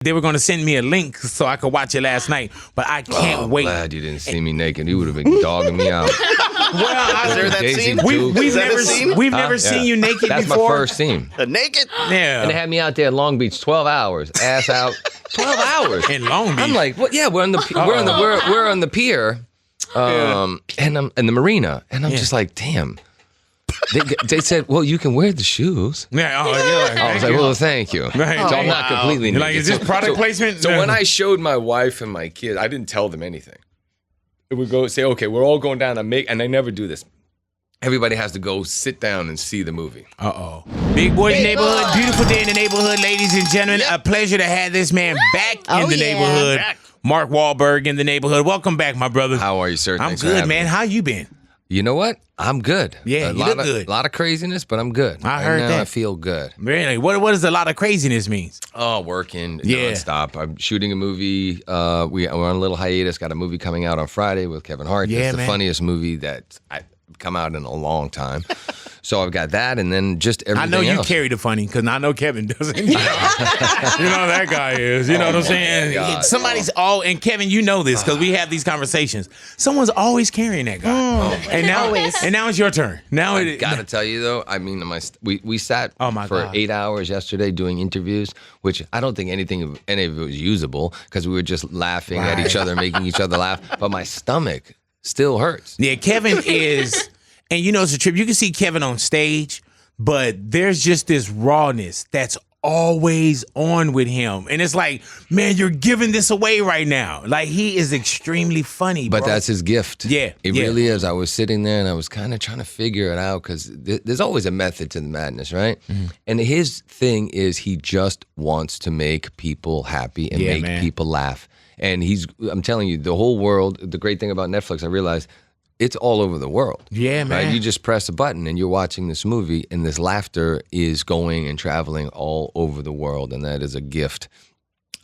They were going to send me a link so I could watch it last night, but I can't wait. I'm glad you didn't see me naked. You would have been dogging me out. Well, is there that scene? We've never seen you naked That's before. my first scene. Naked? Yeah. And they had me out there in Long Beach 12 hours, ass out. 12 hours. In Long Beach. I'm like, well, yeah, we're on the pier, and I'm in the marina, and I'm just like, damn. They said, well, you can wear the shoes. Yeah, I was like, well, thank you. Right. So I'm not completely naked. Like, is this product placement? So when I showed my wife and my kids, I didn't tell them anything. It would go say, okay, we're all going down and I never do this. Everybody has to go sit down and see the movie. Uh-oh. Big Boy's Neighborhood, beautiful day in the neighborhood, ladies and gentlemen. A pleasure to have this man back in the neighborhood. Mark Wahlberg in the neighborhood. Welcome back, my brother. How are you, sir? I'm good, man. How you been? You know what? I'm good. Yeah, you look good. A lot of craziness, but I'm good. I heard that. I feel good. Really? What does a lot of craziness means? Oh, working nonstop. I'm shooting a movie. We're on a little hiatus. Got a movie coming out on Friday with Kevin Hart. Yeah, it's the funniest movie that I've come out in a long time. So I've got that, and then just everything I know you else. carry the funny, because I know Kevin doesn't. You know that guy is. You know what I'm saying? God. Somebody's and Kevin, you know this, because we have these conversations. Someone's always carrying that guy. And now it's your turn. Now I gotta tell you though, I mean, we sat for 8 hours yesterday doing interviews, which I don't think any of it was usable because we were just laughing at each other, making each other laugh. But my stomach still hurts. Yeah, Kevin is, and you know it's a trip. You can see Kevin on stage, but there's just this rawness that's always on with him. And it's like, man, you're giving this away right now. Like, he is extremely funny, But bro. that's his gift. Yeah. It really is. I was sitting there and I was kind of trying to figure it out because there's always a method to the madness, right? Mm-hmm. And his thing is he just wants to make people happy and make people laugh. And I'm telling you, the whole world, the great thing about Netflix, I realized, it's all over the world. Yeah, man. Right? You just press a button and you're watching this movie and this laughter is going and traveling all over the world. And that is a gift.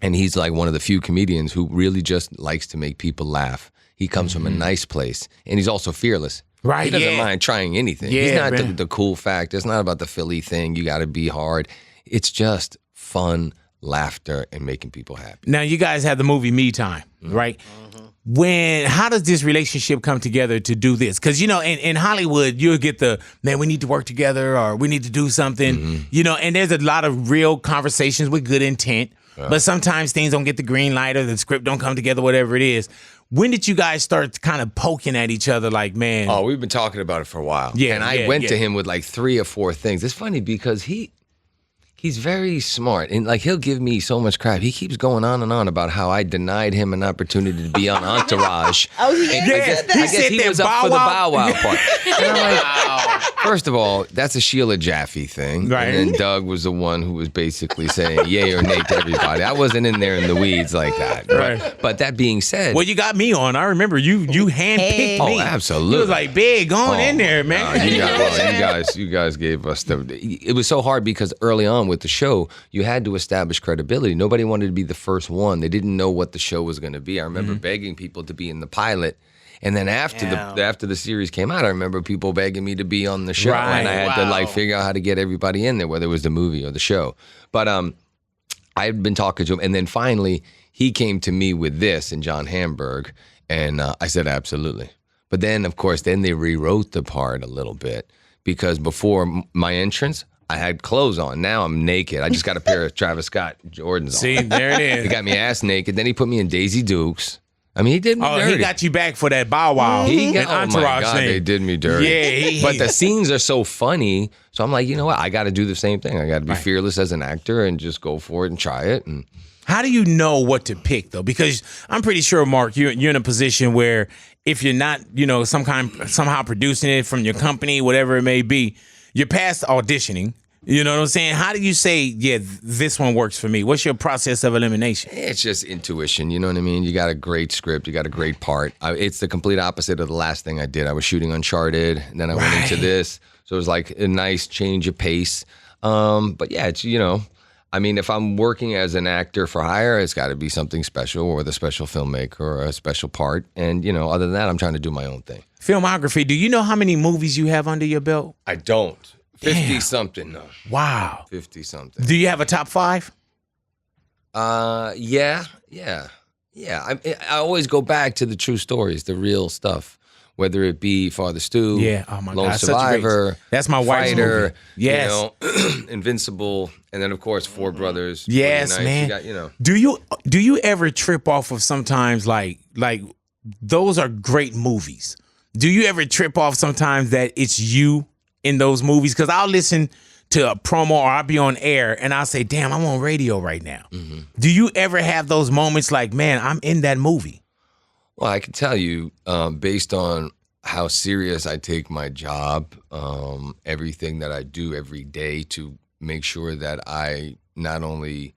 And he's like one of the few comedians who really just likes to make people laugh. He comes from a nice place and he's also fearless. Right, He doesn't mind trying anything. Yeah, he's not the cool fact. It's not about the Philly thing. You got to be hard. It's just fun, laughter, and making people happy. Now, you guys have the movie Me Time, right? How does this relationship come together to do this? Because, you know, in Hollywood, you'll get man, we need to work together or we need to do something, you know, and there's a lot of real conversations with good intent, but sometimes things don't get the green light or the script don't come together, whatever it is. When did you guys start kind of poking at each other like, man? Oh, we've been talking about it for a while. Yeah, and I went to him with like 3 or 4 things. It's funny because he's very smart, and like he'll give me so much crap. He keeps going on and on about how I denied him an opportunity to be on Entourage. I guess he was up for the Bow Wow part. And I'm like, first of all, that's a Sheila Jaffe thing. Right. And then Doug was the one who was basically saying yay or nay to everybody. I wasn't in there in the weeds like that. Right. But that being said, Well, you got me on. I remember you handpicked me. Oh, absolutely. You was like, big, going in there, man. You guys gave us it was so hard because early on with the show, you had to establish credibility. Nobody wanted to be the first one. They didn't know what the show was going to be. I remember begging people to be in the pilot. And then after the series came out, I remember people begging me to be on the show. Right. And I had to like figure out how to get everybody in there, whether it was the movie or the show. But I had been talking to him. And then finally, he came to me with this and John Hamburg. And I said, absolutely. But then, of course, they rewrote the part a little bit. Because before my entrance, I had clothes on. Now I'm naked. I just got a pair of Travis Scott Jordans on. See, there it is. He got me ass naked. Then he put me in Daisy Dukes. I mean, he did me dirty. He got you back for that Bow Wow. Oh my God, they did me dirty. Yeah, but the scenes are so funny. So I'm like, you know what? I got to do the same thing. I got to be fearless as an actor and just go for it and try it. And how do you know what to pick, though? Because I'm pretty sure, Mark, you're in a position where if you're not, you know, somehow producing it from your company, whatever it may be, you're past auditioning. You know what I'm saying? How do you say, yeah, this one works for me? What's your process of elimination? It's just intuition. You know what I mean? You got a great script. You got a great part. It's the complete opposite of the last thing I did. I was shooting Uncharted, and then I went into this. So it was like a nice change of pace. But yeah, it's, you know, I mean, if I'm working as an actor for hire, it's got to be something special or the special filmmaker or a special part. And, you know, other than that, I'm trying to do my own thing. Filmography. Do you know how many movies you have under your belt? I don't. 50-something, no. Wow. 50-something. Do you have a top 5? Yeah. I always go back to the true stories, the real stuff. Whether it be Father Stu, Oh my Lone God, Survivor, that's my wife's Fighter, movie. Yes, Invincible, and then of course Four Brothers. Yes, Nights. man. You got, Do you ever trip off of sometimes like those are great movies? Do you ever trip off sometimes that it's you in those movies? Because I'll listen to a promo or I'll be on air and I'll say, damn, I'm on radio right now. Mm-hmm. Do you ever have those moments like, man, I'm in that movie? Well, I can tell you, based on how serious I take my job, everything that I do every day to make sure that I not only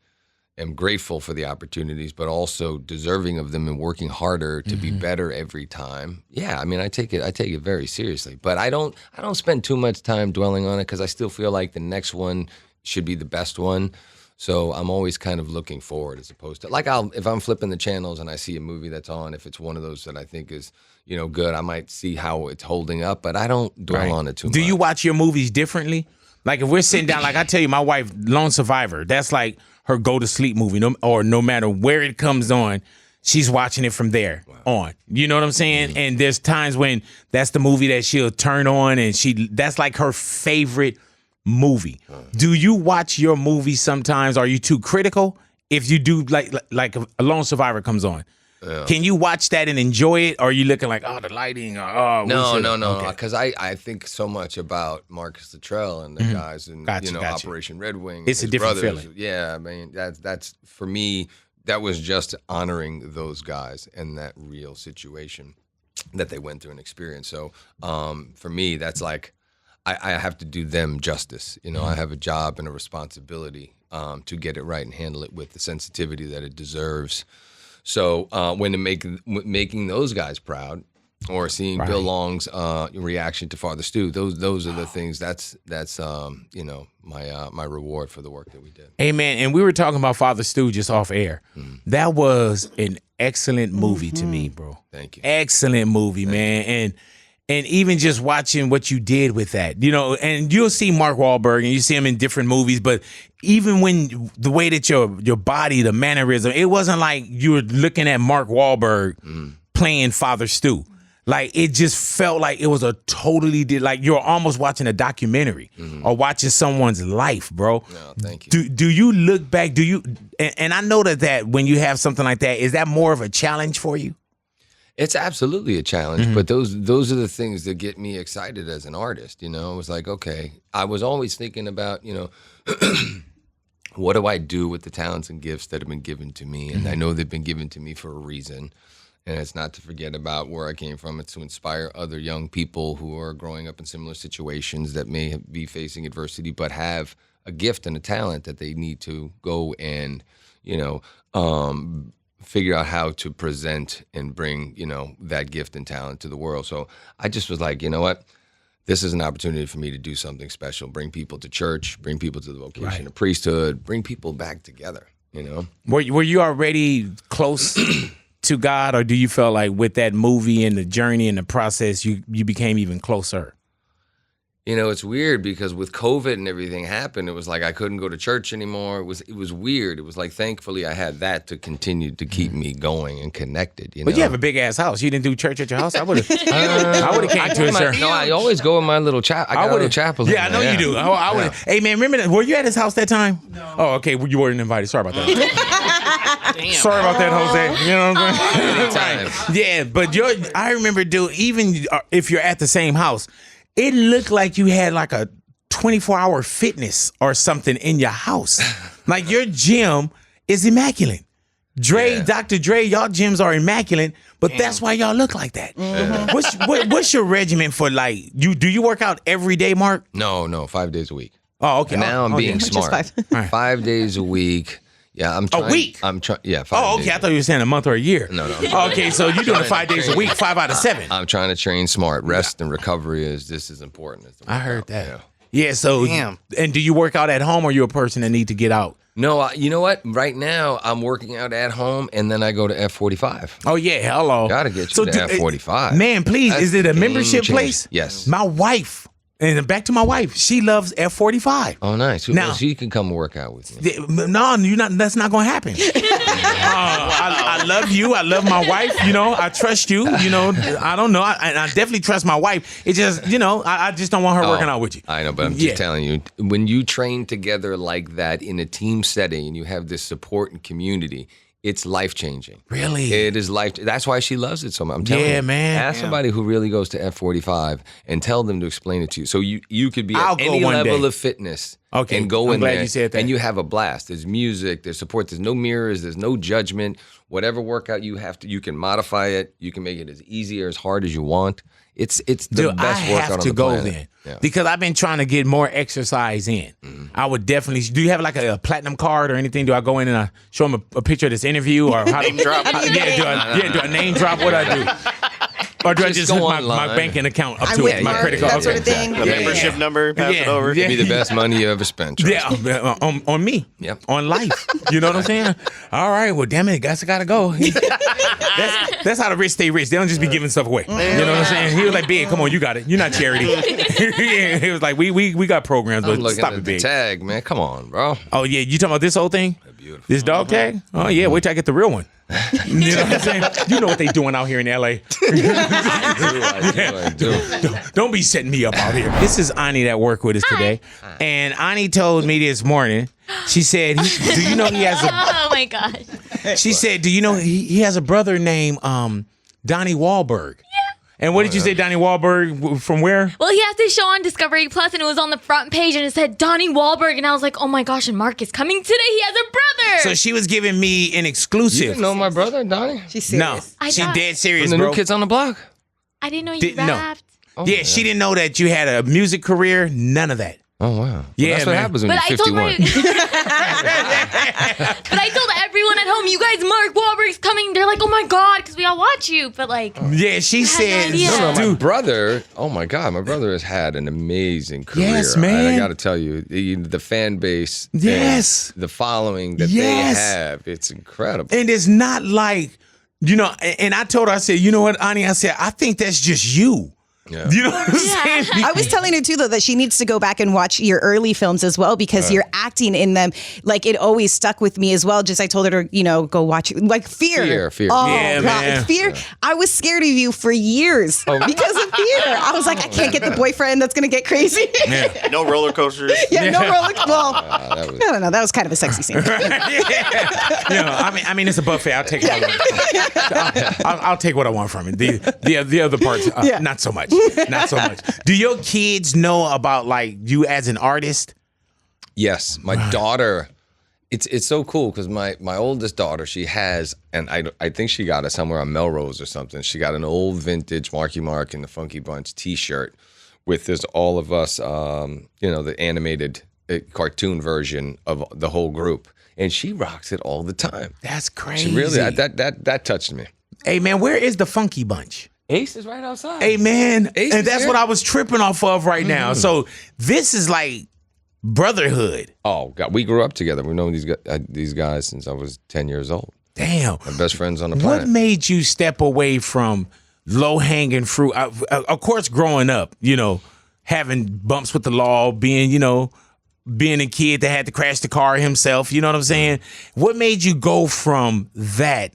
am grateful for the opportunities, but also deserving of them and working harder to be better every time. Yeah, I mean, I take it very seriously. But I don't spend too much time dwelling on it because I still feel like the next one should be the best one. So I'm always kind of looking forward as opposed to if I'm flipping the channels and I see a movie that's on, if it's one of those that I think is, good, I might see how it's holding up, but I don't dwell on it too much. Do you watch your movies differently? Like if we're sitting down, like I tell you, my wife, Lone Survivor, that's like her go to sleep movie, no matter where it comes on, she's watching it from there on. You know what I'm saying? Mm-hmm. And there's times when that's the movie that she'll turn on and that's like her favorite movie. Do you watch your movies sometimes? Are you too critical? If you do, like a Lone Survivor comes on, can you watch that and enjoy it? Or are you looking like, the lighting? Or, no, because I think so much about Marcus Luttrell and the guys in Operation Red Wing. It's a different brothers. feeling. Yeah, I mean that's for me. That was just honoring those guys and that real situation that they went through and experienced. So for me, that's like. I have to do them justice. I have a job and a responsibility to get it right and handle it with the sensitivity that it deserves. So when making those guys proud, or seeing Bill Long's reaction to Father Stu, those are the things. That's my reward for the work that we did. Hey man, and we were talking about Father Stu just off air. That was an excellent movie to me, bro. Thank you. Excellent movie, man. And even just watching what you did with that, and you'll see Mark Wahlberg and you see him in different movies, but even when the way that your body, the mannerism, it wasn't like you were looking at Mark Wahlberg playing Father Stu. Like it just felt like it was like you're almost watching a documentary or watching someone's life, bro. No, thank you. Do you look back? And I know that when you have something like that, is that more of a challenge for you? It's absolutely a challenge, but those are the things that get me excited as an artist. It was like, okay, I was always thinking about, what do I do with the talents and gifts that have been given to me? And I know they've been given to me for a reason. And it's not to forget about where I came from. It's to inspire other young people who are growing up in similar situations that may be facing adversity, but have a gift and a talent that they need to go and, figure out how to present and bring, that gift and talent to the world. So I just was like, you know what? This is an opportunity for me to do something special, bring people to church, bring people to the vocation of priesthood, bring people back together, Were you already close to God, or do you feel like with that movie and the journey and the process, you became even closer? It's weird because with COVID and everything happened, it was like I couldn't go to church anymore. It was weird. It was like, thankfully, I had that to continue to keep me going and connected. But you have a big ass house. You didn't do church at your house. I would have came to it, sir. No, I always go in my little chapel. I got a little chapel. Yeah, I know you do. I would. Hey man, remember that? Were you at his house that time? No. Oh, okay. You weren't invited. Sorry about that. Damn. Sorry about that, Jose. You know what I'm saying? Yeah, but I remember, dude. Even if you're at the same house. It looked like you had like a 24-hour fitness or something in your house. Like your gym is immaculate. Dr. Dre, y'all gyms are immaculate, but that's why y'all look like that. What's your regimen for do you work out every day, Mark? No, 5 days a week. Oh, okay. And now I'm being smart. 5 days a week. Yeah, I'm trying. A week? I'm trying. Yeah. 5 Oh, okay. days. I thought you were saying a month or a year. No. Okay, so you're doing it 5 days a week, 5 out of 7. I'm trying to train smart. Rest and recovery is just as important. I heard that. Yeah. So, and do you work out at home, or you a person that need to get out? No, you know what? Right now, I'm working out at home, and then I go to F45. Oh yeah, hello. Gotta get you to F45. Man, please, is it a membership place? Yes. My wife And back to my wife. She loves F45. Oh, nice. Now- She can come work out with me. No, you're not. That's not going to happen. I love you. I love my wife. You know, I trust you. You know, I don't know. I definitely trust my wife. It's just, you know, I just don't want her working out with you. I know, but I'm just telling you, when you train together like that in a team setting and you have this support and community, it's life-changing. Really? It is life. That's why she loves it so much. I'm telling you. Yeah, man. Ask somebody who really goes to F45 and tell them to explain it to you. So you could be I'll at go any one level day. of fitness I'm and go in glad there you said that. and you have a blast. There's music, there's support, there's no mirrors, there's no judgment. Whatever workout you have to, you can modify it. You can make it as easy or as hard as you want. It's the Dude, best I workout have on to the go planet. then Yeah. because I've been trying to get more exercise in. I would definitely. Do you have like a platinum card or anything? Do I go in and I show them a picture of this interview or how Name drop. do I name drop? What do I do? Or do I just go hook my online. banking account up I'm to with it, my Mark, credit card? that sort of thing. The membership number, pass it over. Yeah. Be the best money you ever spent. trust me. Yeah, on me. Yep. On life. You know what I'm saying? All right, well, damn it, guys, I gotta go. That's how the rich stay rich. They don't just be giving stuff away. You know what I'm saying? He was like, Big, come on, you got it. You're not charity. He was like, we got programs, I'm but looking stop at it, the Big. tag, man. Come on, bro. Oh, yeah, you talking about this whole thing? Beautiful. This dog tag? Oh, yeah, wait till I get the real one. You know what I'm saying? You know what they doing out here in L.A. I do. Don't be setting me up out here. This is Ani that worked with us today. And Ani told me this morning, she said, do you know he has a... Oh my God. She said, do you know he has a brother named Donnie Wahlberg? Yeah. And what did you say, Donnie Wahlberg, from where? Well, he has this show on Discovery Plus, and it was on the front page, and it said Donnie Wahlberg, and I was like, oh my gosh, and Mark is coming today. He has a brother. So she was giving me an You exclusive. didn't know my brother, Donnie? She's No, serious. I she thought- dead serious, From the bro. New Kids on the Block? I didn't know you Didn't know. rapped. Yeah, she didn't know that you had a music career. None of that. Oh, wow. Well, Yeah, that's what man. happens when But I you're told 51. But I told everyone at home, you guys, Mark Wahlberg's coming. They're like, oh my God, because we all watch you. But like, Yeah, she had no said, idea. No, my dude, brother, oh my God, my brother has had an amazing career. Yes, man. I got to tell you, the fan base, and Yes. the following that Yes. they have, it's incredible. and it's not like, you know, and I told her, I said, you know what, Ani, I said, I think that's just you. Yeah. You know what I'm saying? I was telling her too, though, that she needs to go back and watch your early films as well because you're acting in them. Like it always stuck with me as well. Just I told her to, go watch it. Like Fear. Fear. Oh, Yeah, God. man. Fear. I was scared of you for years because of Fear. I was like, I can't get the boyfriend that's going to get crazy. No roller coasters. Yeah, no roller. Well, that was- I don't know. That was kind of a sexy scene. I mean, it's a buffet. I'll take what I want. I'll take what I want from it. The other parts, not so much. Not so much. Do your kids know about like you as an artist? Yes, my daughter. It's so cool because my oldest daughter, she has, and I think she got it somewhere on Melrose or something. She got an old vintage Marky Mark and the Funky Bunch T-shirt with this all of us, the animated cartoon version of the whole group, and she rocks it all the time. That's crazy. She really that touched me. Hey man, where is the Funky Bunch? Ace is right outside. Hey man, Ace and is that's here. what I was tripping off of right now. So this is like brotherhood. Oh God, we grew up together. We've known these guys since I was 10 years old. Damn. My best friends on the What planet. made you step away from low hanging fruit? Of course, growing up, having bumps with the law, being a kid that had to crash the car himself. You know what I'm saying? What made you go from that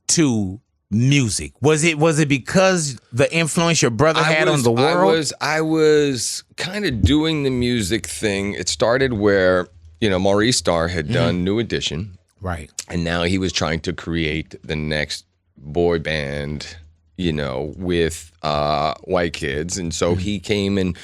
to music? Was it because the influence your brother had on the world? I was kind of doing the music thing. It started where, Maurice Starr had done New Edition, Right. and now he was trying to create the next boy band, with white kids. And so he came and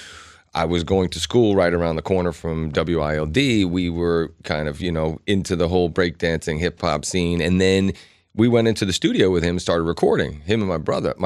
I was going to school right around the corner from WILD. We were kind of, into the whole breakdancing hip hop scene. And then we went into the studio with him and started recording. Him and my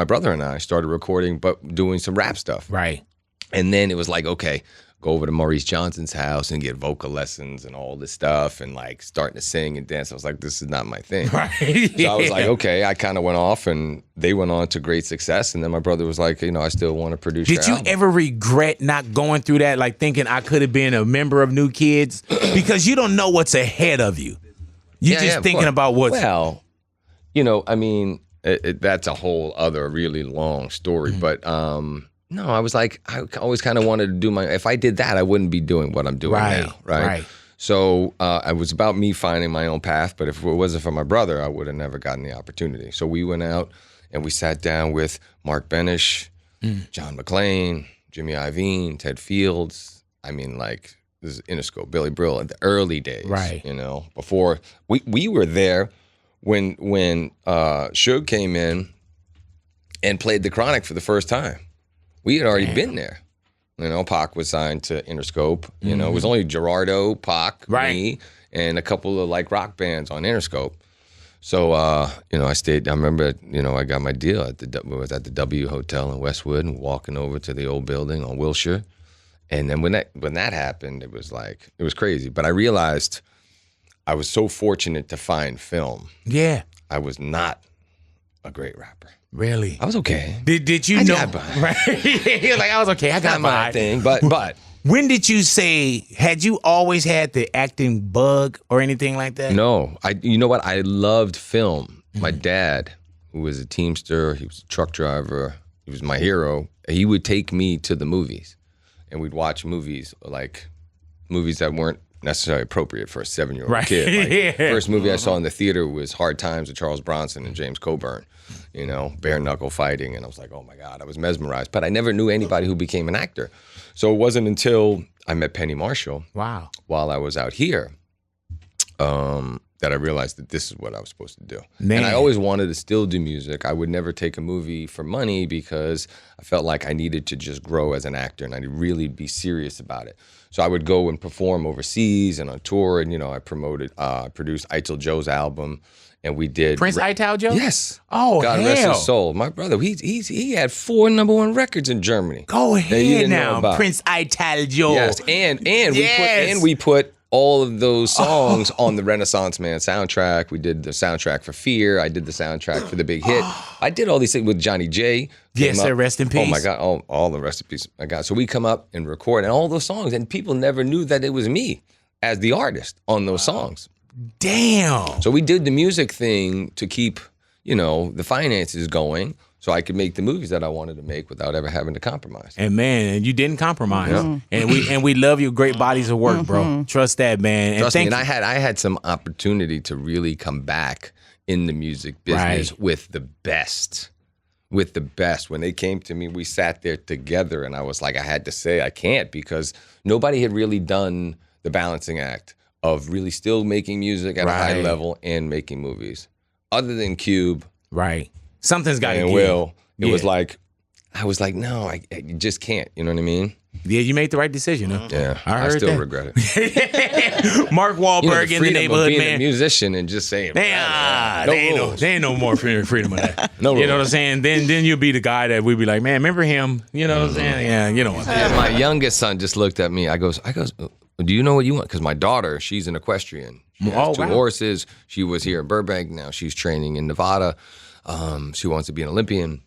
brother and I started recording, but doing some rap stuff. Right. And then it was like, okay, go over to Maurice Johnson's house and get vocal lessons and all this stuff and like starting to sing and dance. I was like, this is not my thing. Right. So I was like, okay, I kind of went off and they went on to great success. And then my brother was like, I still want to produce Did your you album. ever regret not going through that, like thinking I could have been a member of New Kids? Because you don't know what's ahead of you. You're just of thinking course. about what's... Well, that's a whole other really long story. But No, I was like, I always kind of wanted to do if I did that, I wouldn't be doing what I'm doing now, right? So it was about me finding my own path, but if it wasn't for my brother, I would have never gotten the opportunity. So we went out and we sat down with Mark Benish, John McClane, Jimmy Iovine, Ted Fields. I mean, like, this is Interscope, Billy Brill in the early days, you know, before we were there when Suge came in and played The Chronic for the first time. We had already been there. You know, Pac was signed to Interscope. You know, it was only Gerardo, Pac, me, and a couple of like rock bands on Interscope. So, you know, I stayed. I remember, you know, I got my deal at the W Hotel in Westwood, and walking over to the old building on Wilshire. And then when that happened, it was crazy. But I realized I was so fortunate to find film. Yeah, I was not a great rapper. Really? I was okay. Did you know? Right? He was like, I was okay. I got my thing. But when did you say? Had you always had the acting bug or anything like that? No. You know what? I loved film. My dad, who was a Teamster, he was a truck driver. He was my hero. He would take me to the movies, and we'd watch movies that weren't necessarily appropriate for a 7-year-old kid. Like, first movie I saw in the theater was Hard Times with Charles Bronson and James Coburn. You know, bare knuckle fighting, and I was like, oh my God, I was mesmerized. But I never knew anybody who became an actor. So it wasn't until I met Penny Marshall while I was out here that I realized that this is what I was supposed to do. Man. And I always wanted to still do music. I would never take a movie for money because I felt like I needed to just grow as an actor and I'd really be serious about it. So I would go and perform overseas and on tour, and, you know, I produced Ital Joe's album. And we did Prince Ital Joe? Yes. Oh, God rest his soul. My brother, he had 4 #1 records in Germany. Go ahead now, Prince Ital Joe. Yes, and we put all of those songs on the Renaissance Man soundtrack. We did the soundtrack for Fear. I did the soundtrack for The Big Hit. I did all these things with Johnny J. Yes, sir. Rest in peace. Oh my God, all the rest in peace. My God. So we come up and record and all those songs, and people never knew that it was me as the artist on those songs. Damn. So we did the music thing to keep, you know, the finances going so I could make the movies that I wanted to make without ever having to compromise. And man, you didn't compromise. And we love your great bodies of work, bro. Trust that, man. Trust me, and I had some opportunity to really come back in the music business with the best. With the best. When they came to me, we sat there together, and I was like, I had to say I can't, because nobody had really done the balancing act of really still making music at a high level and making movies. Other than Cube. Right. Something's got to give. Will. It was like, I was like, no, I just can't. You know what I mean? Yeah, you made the right decision. Huh? Yeah, I still regret it. Mark Wahlberg in the neighborhood, being man. A musician and just saying, there ain't no more freedom of that. No rules. You know what I'm saying? Then you'll be the guy that we'd be like, man, remember him? You know what I'm saying? Yeah, you know what I'm saying. My youngest son just looked at me. I goes, do you know what you want? Because my daughter, she's an equestrian. She has 2 horses. She was here in Burbank. Now she's training in Nevada. She wants to be an Olympian.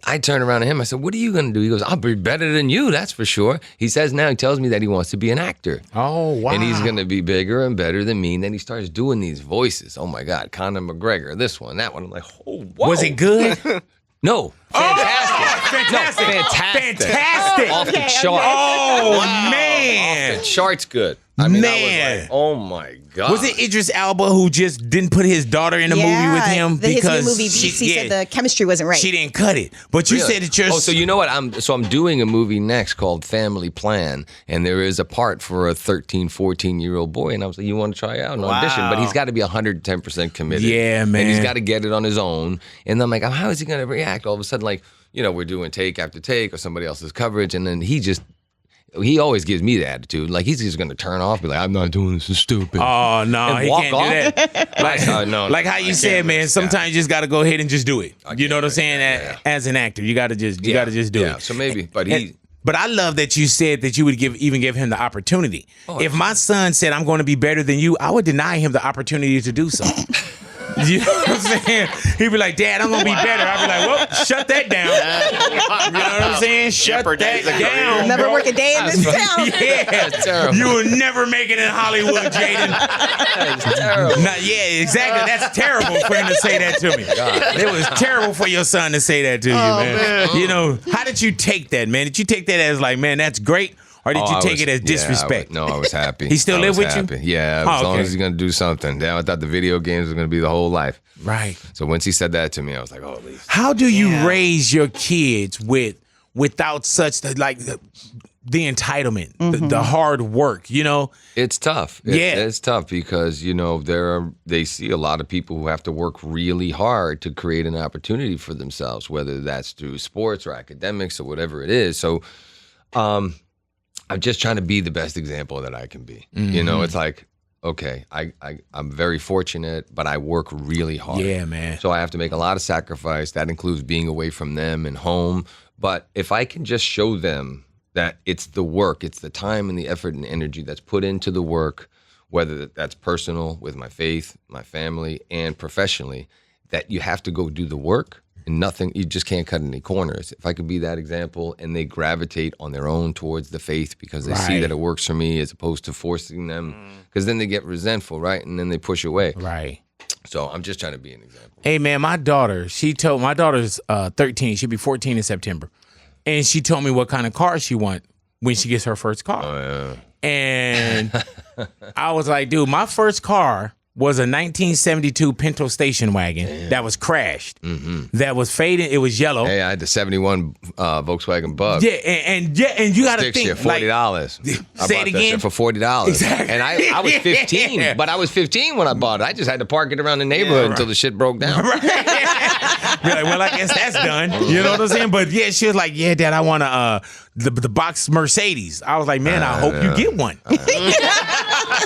I turned around to him. I said, what are you going to do? He goes, I'll be better than you, that's for sure. He says now, he tells me that he wants to be an actor. Oh, wow. And he's going to be bigger and better than me. And then he starts doing these voices. Oh, my God. Conor McGregor, this one, that one. I'm like, oh, whoa. Was it good? No. Fantastic. Fantastic. No, Fantastic. Off the charts. Oh, man. Off the charts good. I mean, man. I was like, oh, my God. Was it Idris Elba who just didn't put his daughter in a movie with him? His new movie, Beast, he said the chemistry wasn't right. She didn't cut it. But you said that you're... Oh, so you know what? I'm doing a movie next called Family Plan, and there is a part for a 13, 14-year-old boy, and I was like, you want to try out an audition? But he's got to be 110% committed. Yeah, man. And he's got to get it on his own. And I'm like, how is he going to react? All of a sudden, like, you know, we're doing take after take or somebody else's coverage, and then he always gives me the attitude. Like, he's just going to turn off, be like, I'm not doing this, it's stupid. Oh, no, he can't do that. Like how you said, man, sometimes you just got to go ahead and just do it. You know what I'm saying? As an actor, you got to just do it. Yeah, so maybe, but But I love that you said that you would even give him the opportunity. If my son said, I'm going to be better than you, I would deny him the opportunity to do so. You know what I'm saying? He'd be like, Dad, I'm gonna be better. I'd be like, well, shut that down. You know what I'm saying? Shut Jeopardize that the down. career. Never bro. work a day in this town. Yeah, terrible. you will never make it in Hollywood, Jaden. It's terrible. Yeah, exactly. That's terrible for him to say that to me. It was terrible for your son to say that to you, man. You know, how did you take that, man? Did you take that as like, man, that's great? Or did you take it as disrespect? No, I was happy. He still I live was with you? happy. Yeah, as long as he's going to do something. Damn, I thought the video games was going to be the whole life. Right. So once he said that to me, I was like, oh, at least. How do you raise your kids without such the entitlement, the hard work, you know? It's tough. It's tough because, you know, they see a lot of people who have to work really hard to create an opportunity for themselves, whether that's through sports or academics or whatever it is. So I'm just trying to be the best example that I can be. You know, it's like, okay, I'm very fortunate, but I work really hard. Yeah, man. So I have to make a lot of sacrifice. That includes being away from them and home. But if I can just show them that it's the work, it's the time and the effort and energy that's put into the work, whether that's personal with my faith, my family, and professionally, that you have to go do the work and nothing, you just can't cut any corners. If I could be that example and they gravitate on their own towards the faith because they see that it works for me as opposed to forcing them, because then they get resentful, right? And then they push away. Right. So I'm just trying to be an example. Hey, man, my daughter's 13. She'll be 14 in September. And she told me what kind of car she wants when she gets her first car. Oh, yeah. And I was like, dude, my first car was a 1972 Pinto station wagon that was crashed, that was faded. It was yellow. Hey, I had the 71 Volkswagen Bug. Yeah, and you got to Sticks think you $40. I say bought it that again? shit for $40. Exactly. And I was 15, Yeah. but I was 15 when I bought it. I just had to park it around the neighborhood until the shit broke down. Right. Be like, well, I guess that's done. You know what I'm saying? But yeah, she was like, yeah, Dad, I want the box Mercedes. I was like, man, I hope you get one.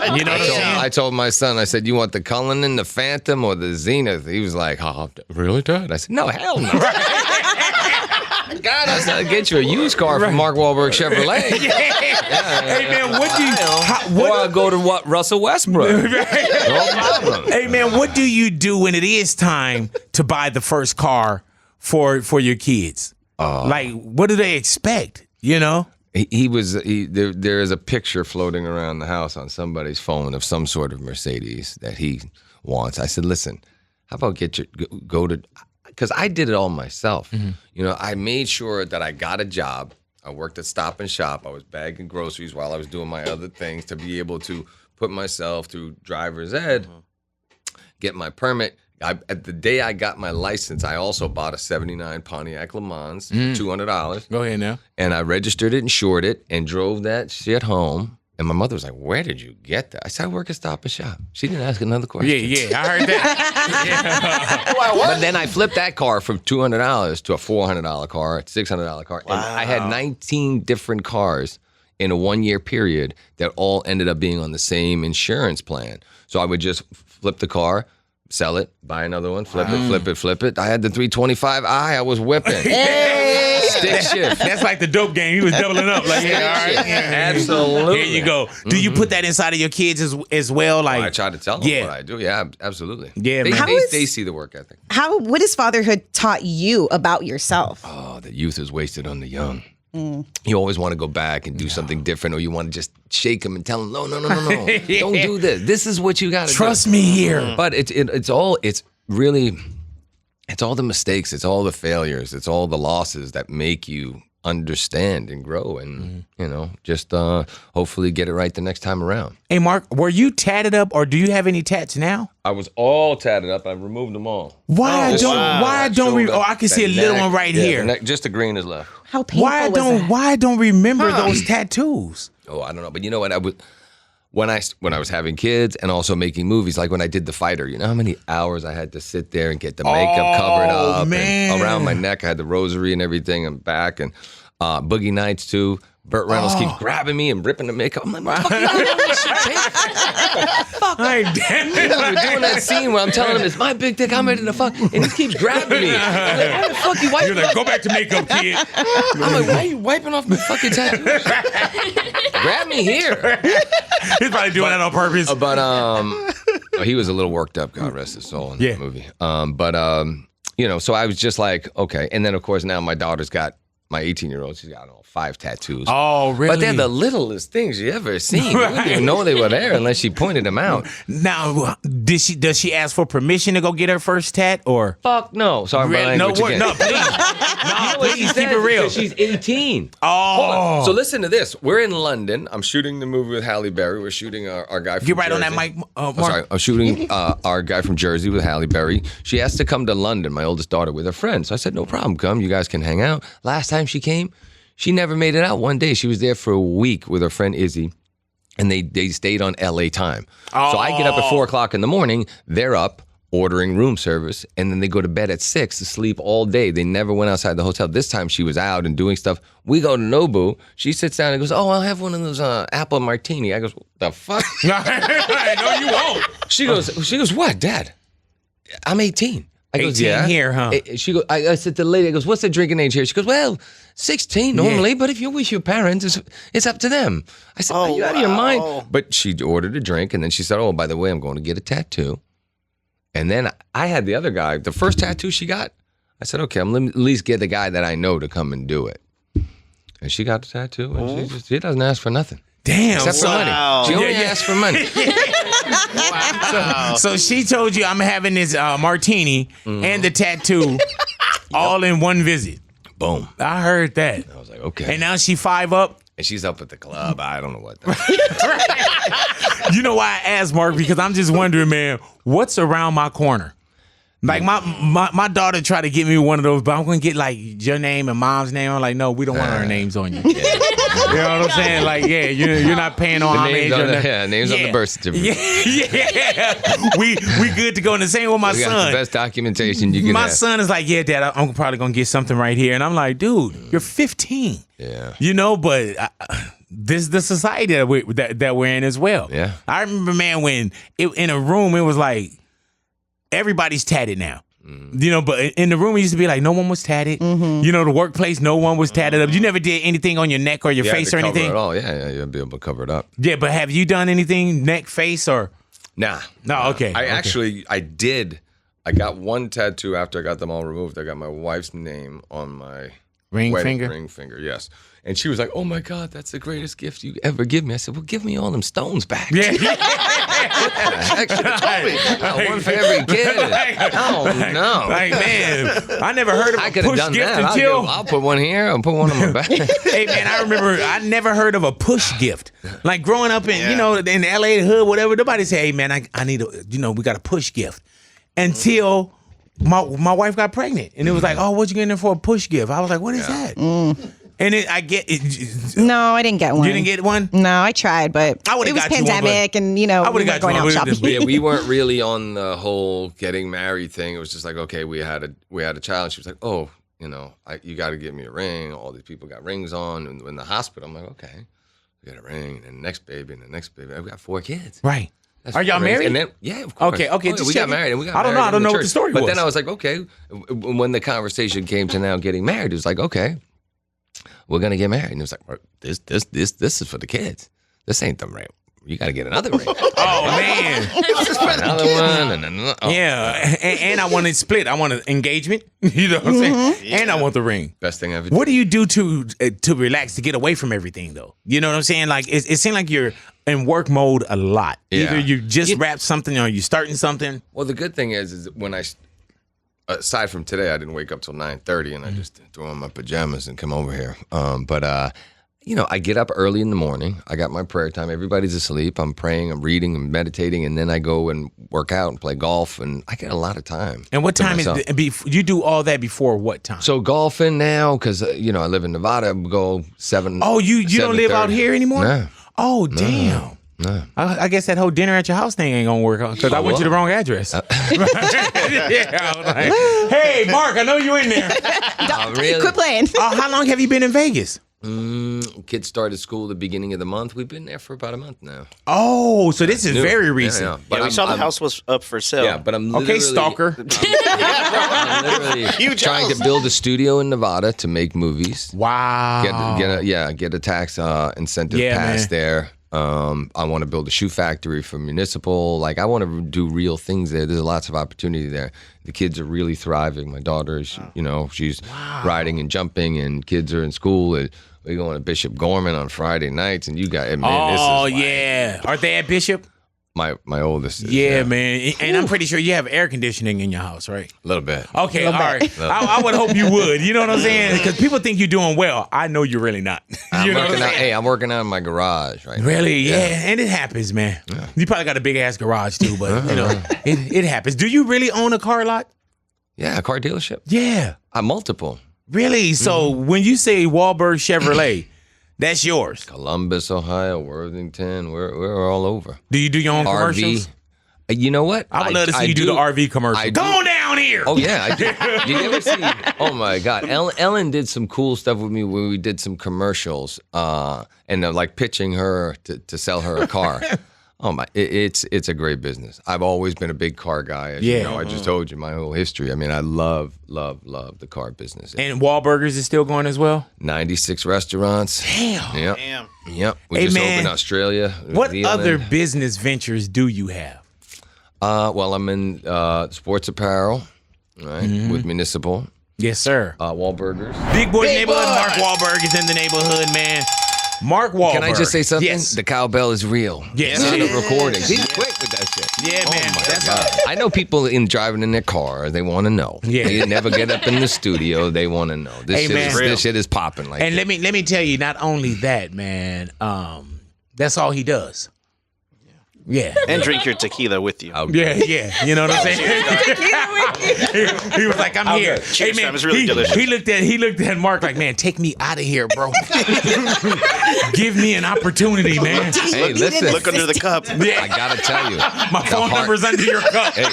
You know what I'm saying? I told my son, I said, you want the Cullinan, the Phantom, or the Zenith? He was like, oh, really, Dad? I said, no, hell no. God, I said, I'll get you a used car from Mark Wahlberg Chevrolet. Hey, man, what do you... Or I go to Russell Westbrook. No problem. Hey, man, what do you do when it is time to buy the first car for your kids? Like, what do they expect, you know? There is a picture floating around the house on somebody's phone of some sort of Mercedes that he wants. I said, listen, how about go to, because I did it all myself. You know, I made sure that I got a job. I worked at Stop and Shop. I was bagging groceries while I was doing my other things to be able to put myself through driver's ed, get my permit. At the day I got my license, I also bought a 79 Pontiac Le Mans, $200. Go ahead now. And I registered it, insured it, and drove that shit home. And my mother was like, where did you get that? I said, I work at Stop and Shop. She didn't ask another question. Yeah, I heard that. But then I flipped that car from $200 to a $400 car, a $600 car. And I had 19 different cars in a 1-year period that all ended up being on the same insurance plan. So I would just flip the car, sell it, buy another one, flip it. I had the 325i. I was whipping. Stick shift. That's like the dope game. He was doubling up. Like, yeah, all right. Yeah. Absolutely. Here you go. Do you put that inside of your kids as well? Like, I try to tell them what I do. Yeah, absolutely. Yeah, they, man. they see the work ethic. What has fatherhood taught you about yourself? Oh, the youth is wasted on the young. You always want to go back and do something different, or you want to just shake them and tell them, no, don't do this. This is what you got to do. Trust me here. But it's all the mistakes, it's all the failures, it's all the losses that make you understand and grow, and you know, just hopefully get it right the next time around. Hey, Mark, were you tatted up, or do you have any tats now? I was all tatted up. I removed them all. Why don't we? Oh, I can see a little one right here. Just the green is left. How painful was that? Why don't remember those tattoos? Oh, I don't know. But you know what? When I was having kids and also making movies, like when I did The Fighter, you know how many hours I had to sit there and get the makeup covered up, man. And around my neck I had the rosary and everything, and back, and Boogie Nights too. Burt Reynolds keeps grabbing me and ripping the makeup. I'm like, what the fuck are you doing this shit, Fuck. Hey, damn it. We're doing that scene where I'm telling him it's my big dick, I'm ready to fuck, and he keeps grabbing me. I'm like, why the fuck you wiping? You're like, go back to makeup, kid. I'm like, why are you wiping off my fucking tattoos? Grab me here. He's probably doing that on purpose. But He was a little worked up, God rest his soul, in Yeah. the movie. So I was just like, okay. And then, of course, now my daughter's got, my 18-year-old, she's got, 5 tattoos. Oh, really? But they're the littlest things you ever seen. You wouldn't even know they were there unless she pointed them out. Now, does she ask for permission to go get her first tat or? Fuck no. Sorry, my language again. No, please. No, please keep it real. She's 18. Oh. Hold on. So listen to this. We're in London. I'm shooting the movie with Halle Berry. We're shooting our guy from Get right Jersey. on that mic, Mark. Sorry, I'm shooting our guy from Jersey with Halle Berry. She asked to come to London, my oldest daughter, with her friends. So I said, no problem, come. You guys can hang out. Last time she came, she never made it out one day. She was there for a week with her friend Izzy, and they stayed on LA time. So I get up at 4 o'clock in the morning. They're up ordering room service, and then they go to bed at 6 to sleep all day. They never went outside the hotel. This time she was out and doing stuff. We go to Nobu. She sits down and goes, oh, I'll have one of those apple martini. I goes, what the fuck? No, you won't. She goes, what, Dad? I'm 18. I goes, 18 yeah. here, huh? She goes, I said to the lady, I goes, what's the drinking age here? She goes, well, 16 normally, but if you wish your parents, it's up to them. I said, are you out of your mind? But she ordered a drink, and then she said, oh, by the way, I'm going to get a tattoo. And then I had the other guy, the first tattoo she got, I said, okay, I'm at least get the guy that I know to come and do it. And she got the tattoo, and she doesn't ask for nothing. Damn. Except for money. She only asks for money. So she told you I'm having this martini and the tattoo all in one visit. Boom. I heard that. I was like, okay. And now she 5 up. And she's up at the club. I don't know what. You know why I asked, Mark? Because I'm just wondering, man, what's around my corner? Like my daughter tried to get me one of those, but I'm gonna get like your name and mom's name. I'm like, no, we don't want our names on you. Yeah. You know what I'm saying? Like, yeah, you're not paying on homage. Names on the birth certificate. Yeah. we good to go. And the same with my We son. got the best documentation you can My have. son is like, yeah, Dad, I'm probably gonna get something right here, and I'm like, dude, you're 15. Yeah. You know, but this is the society that we're in as well. Yeah. I remember, man, when in a room it was like everybody's tatted now. You know, but in the room it used to be like no one was tatted. You know, the workplace, no one was tatted up. You never did anything on your neck or your face or anything. It all. Yeah, you'll be able to cover it up. Yeah, but have you done anything neck, face, or? Nah. No, okay. I did. I got one tattoo after I got them all removed. I got my wife's name on my Ring wedding finger? ring finger, yes. And she was like, oh my God, that's the greatest gift you ever give me. I said, well, give me all them stones back. Yeah. What the heck? One for every kid. Oh, no. Like, man, I never heard of I a could have push done gift that. until. I'll put one here. I'll put one on my back. Hey, man, I remember I never heard of a push gift. Like growing up in, you know, in the LA hood, whatever, nobody say, hey, man, I need a, we got a push gift. Until my wife got pregnant. And it was like, oh, what you getting there for a push gift? I was like, what is that? And I get it. No, I didn't get one. You didn't get one? No, I tried, but I would've it was got you one, pandemic, and I we would've weren't got going you out one. shopping. Yeah, we weren't really on the whole getting married thing. It was just like, okay, we had a child. And she was like, oh, you got to get me a ring. All these people got rings on. And in the hospital, I'm like, okay, we got a ring, and the next baby, and the next baby. We got 4 kids. Right. That's Are y'all 4 rings. married? And then, yeah, of course. Okay, Oh, yeah, just we got checking. married, and we got I don't know. married I don't in know the what the church. story But was. then I was like, okay, when the conversation came to now getting married, it was like, okay, we're gonna get married, and it was like, this is for the kids. This ain't the ring. You got to get another ring. Oh, man. Another one, and another. Oh. Yeah. And I want it split. I want an engagement. You know what I'm saying? Yeah. And I want the ring. Best thing ever. What do you do to relax, to get away from everything, though? You know what I'm saying? Like, it seems like you're in work mode a lot. Yeah. Either you just wrapped something or you starting something. Well, the good thing is when aside from today, I didn't wake up till 9:30, and I just threw on my pajamas and come over here. I get up early in the morning. I got my prayer time. Everybody's asleep. I'm praying, I'm reading, I'm meditating, and then I go and work out and play golf, and I get a lot of time. And what to time myself. you do all that before what time? So golfing now, because I live in Nevada, I go 7. Oh, you don't live out here anymore? No. Oh, damn. No. I guess that whole dinner at your house thing ain't gonna work because I went to the wrong address. Yeah, I was like, hey, Mark, I know you in there. Oh, really? Quit playing. How long have you been in Vegas? Kids started school the beginning of the month. We've been there for about a month now. Oh, so this is New. very recent. Yeah. But we saw the house was up for sale. Yeah, but I'm literally... Okay, stalker. I'm literally trying to build a studio in Nevada to make movies. Wow. Get a tax incentive Yeah, pass man. there. I want to build a shoe factory for municipal. Like, I want to do real things there. There's lots of opportunity there. The kids are really thriving. My daughter is, she's riding and jumping, and kids are in school. And we're going to Bishop Gorman on Friday nights, and you got, man, this is like, yeah. Aren't they at Bishop? My oldest is. Yeah, man. And I'm pretty sure you have air conditioning in your house, right? A little bit. Okay, all right. I would hope you would. You know what I'm saying? Because people think you're doing well. I know you're really not. You know what I'm saying? I'm working out in my garage right now. Really? Yeah. And it happens, man. Yeah. You probably got a big ass garage too, but it happens. Do you really own a car lot? Yeah, a car dealership. Yeah. Multiple. Really? So when you say Wahlberg Chevrolet, that's yours. Columbus, Ohio, Worthington. We're all over. Do you do your own commercials? You know what? I would love to see you do the RV commercial. Go down here. Oh, yeah, I do. You never see. Oh, my God. Ellen did some cool stuff with me when we did some commercials and like pitching her to sell her a car. Oh, my. It's a great business. I've always been a big car guy. As you know, I just told you my whole history. I mean, I love the car business. And Wahlburgers is still going as well? 96 restaurants. Damn. Yep. We just opened Australia. What other business ventures do you have? Well, I'm in sports apparel, right, with Municipal. Yes, sir. Wahlburgers. Big Boy Neighborhood. Mark Wahlberg is in the neighborhood, man. Mark Wahlberg. Can I just say something? Yes. The cowbell is real. Yes. Not a recording. He's quick with that shit. Yeah, man. That's I know people driving in their car. They want to know. Yeah. They never get up in the studio. They want to know. This shit is popping. Like. And let me tell you, not only that, man. That's all he does. Yeah. And drink your tequila with you. Okay. Yeah. You know what I'm saying? he was like, I'm here. Cheers, man. It's really delicious. He looked at Mark like, man, take me out of here, bro. Give me an opportunity, man. Hey, listen. Look under the cup. Yeah. I got to tell you. My phone number's under your cup. Hey,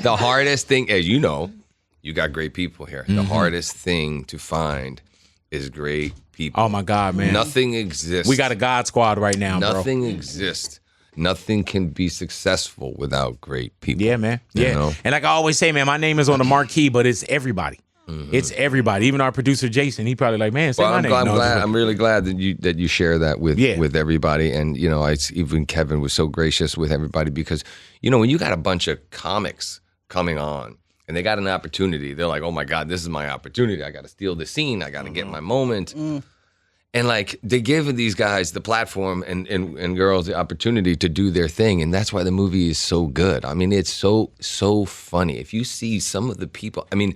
the hardest thing, as you know, you got great people here. The hardest thing to find is great people. Oh, my God, man. Nothing exists. We got a God squad right now, bro. Nothing exists. Nothing can be successful without great people. Yeah, man. Yeah. You know? And like I always say, man, my name is on the marquee, but it's everybody. It's everybody. Even our producer Jason, he probably like, man, say my name. I'm really glad that you share that with everybody. And even Kevin was so gracious with everybody because when you got a bunch of comics coming on and they got an opportunity, they're like, oh my God, this is my opportunity. I got to steal the scene. I got to get my moment. And like they give these guys the platform and girls the opportunity to do their thing, and that's why the movie is so good. I mean, it's so funny. If you see some of the people, I mean,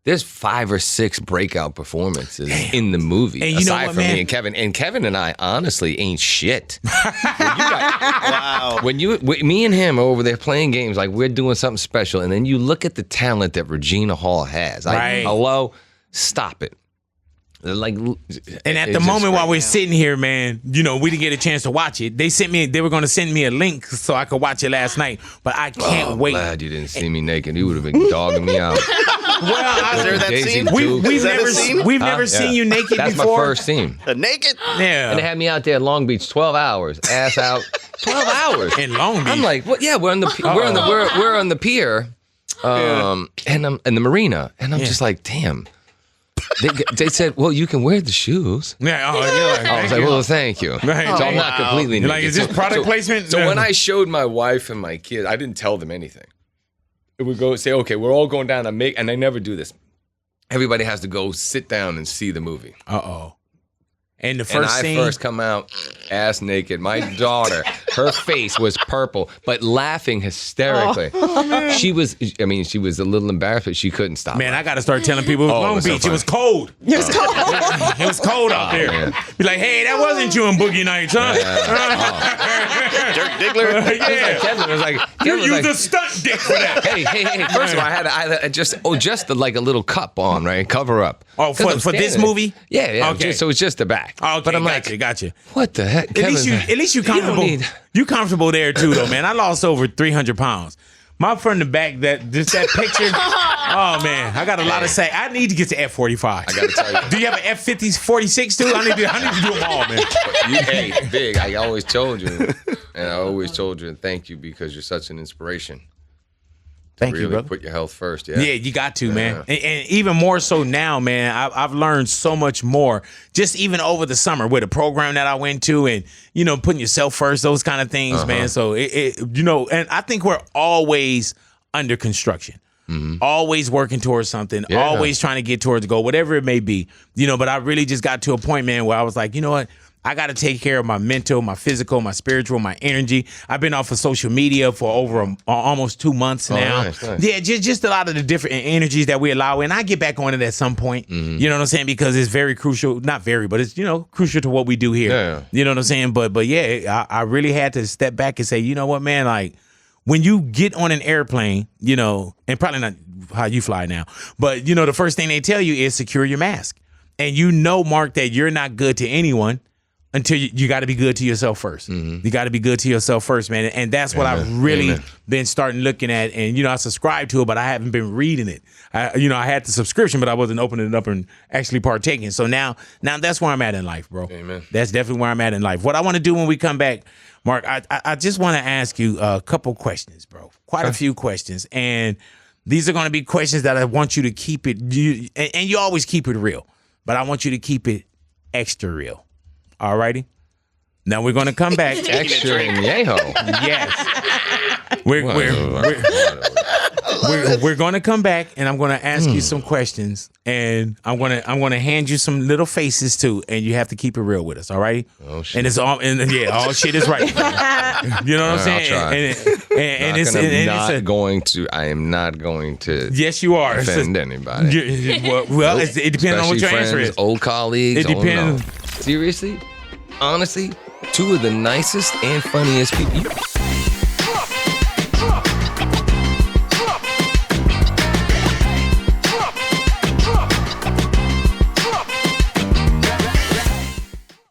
there's 5 or 6 breakout performances in the movie, and aside from me and Kevin. And Kevin and I honestly ain't shit. Me and him are over there playing games like we're doing something special, and then you look at the talent that Regina Hall has. Hello, stop it. Like, and at the moment while we're sitting here, man, we didn't get a chance to watch it. They were going to send me a link so I could watch it last night, but I can't wait. Glad you didn't see me naked. You would have been dogging me out. Well, is there that scene? We've never seen you naked That's before. My first scene. Naked? Yeah. And they had me out there at Long Beach 12 hours, ass out. 12 hours in Long Beach. I'm like, well, yeah, we're on the pier, and I'm in the marina, and I'm just like, damn. They said, well, you can wear the shoes. Yeah, I was like, well, thank you. Right. So I'm not completely naked. Like, is this product placement? So when I showed my wife and my kids, I didn't tell them anything. It would go say, okay, we're all going down and I never do this. Everybody has to go sit down and see the movie. And the first scene, first come out ass naked. My daughter, her face was purple, but laughing hysterically. She was a little embarrassed, but she couldn't stop. Man, I got to start telling people it was Long Beach. So it was cold. It was cold. It was cold out there. Man. Be like, hey, that wasn't you on Boogie Nights, huh? Dirk Diggler. Yeah. Kevin was like, you used a stunt dick for that. Hey. First of all, I had just like a little cup on, right? Cover up. Oh, for this movie? Yeah. Okay. So it's just the back. Okay, but I'm gotcha. What the heck? At least you comfortable. You comfortable there too, though, man. I lost over 300 pounds. My friend in the back, that picture. Oh man, I got a lot to say. I need to get to F-45. I got to tell you. Do you have an F-46 too? I need to do them all, man. Hey, Big. I always told you, and thank you because you're such an inspiration. Thank you, really brother. put your health first. Yeah. Yeah, you got to, man. And even more so now, man, I've learned so much more just even over the summer with a program that I went to and, putting yourself first, those kind of things, man. So, and I think we're always under construction. Always working towards something, always trying to get towards the goal, whatever it may be, but I really just got to a point, man, where I was like, you know what? I got to take care of my mental, my physical, my spiritual, my energy. I've been off of social media for over almost 2 months now. Nice. Yeah, just a lot of the different energies that we allow. And I get back on it at some point, you know what I'm saying? Because it's very crucial, not very, but it's, crucial to what we do here. Yeah. You know what I'm saying? But yeah, I really had to step back and say, you know what, man, like, when you get on an airplane, and probably not how you fly now, but, the first thing they tell you is secure your mask. And Mark, that you're not good to anyone until you got to be good to yourself first. You got to be good to yourself first, man. And that's what I've really been starting looking at. And, I subscribe to it, but I haven't been reading it. I had the subscription, but I wasn't opening it up and actually partaking. So now that's where I'm at in life, bro. Amen. That's definitely where I'm at in life. What I want to do when we come back, Mark, I just want to ask you a couple questions, bro. Quite a few questions. And these are going to be questions that I want you to keep it, and you always keep it real, but I want you to keep it extra real. All righty? Now we're going to come back. Extra and yeho. Yes. We're going to come back, and I'm going to ask you some questions, and I'm going to hand you some little faces too, and you have to keep it real with us. All righty? Oh shit. And it's all all shit is right. You know what I'm saying? I'll try. I am not going to. Yes, you are. Offend anybody. Well, it depends on what your Especially answer friends, is. old colleagues. It depends. Oh, no. Seriously, honestly, two of the nicest and funniest people.